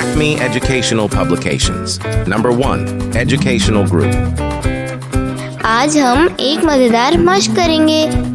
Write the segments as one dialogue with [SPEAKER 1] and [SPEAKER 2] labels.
[SPEAKER 1] Acme Educational Publications. Number 1. Educational Group.
[SPEAKER 2] आज हम एक मजेदार मशक करेंगे।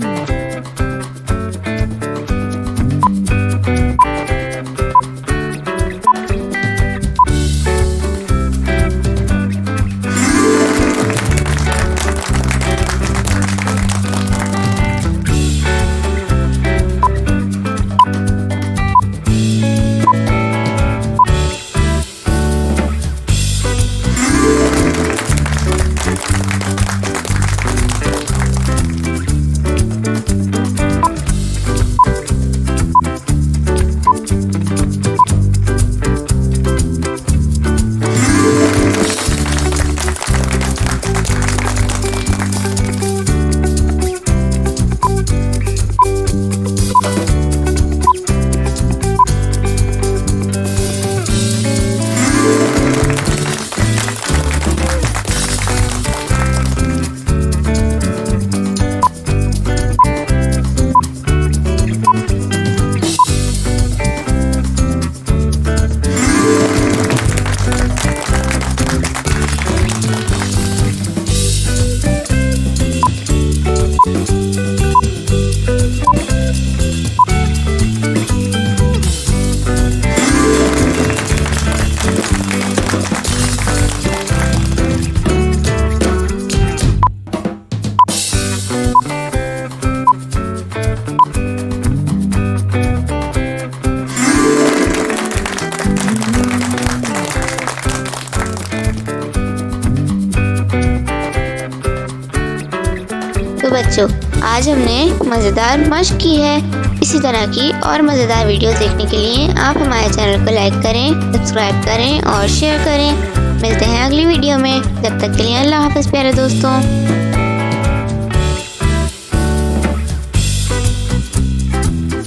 [SPEAKER 2] तो बच्चों, आज हमने मज़ेदार मशक की है। इसी तरह की और मज़ेदार वीडियो देखने के लिए आप हमारे चैनल को लाइक करें, सब्सक्राइब करें और शेयर करें। मिलते हैं अगली वीडियो में। जब तक के लिए अल्लाह हाफ़िज़ प्यारे दोस्तों।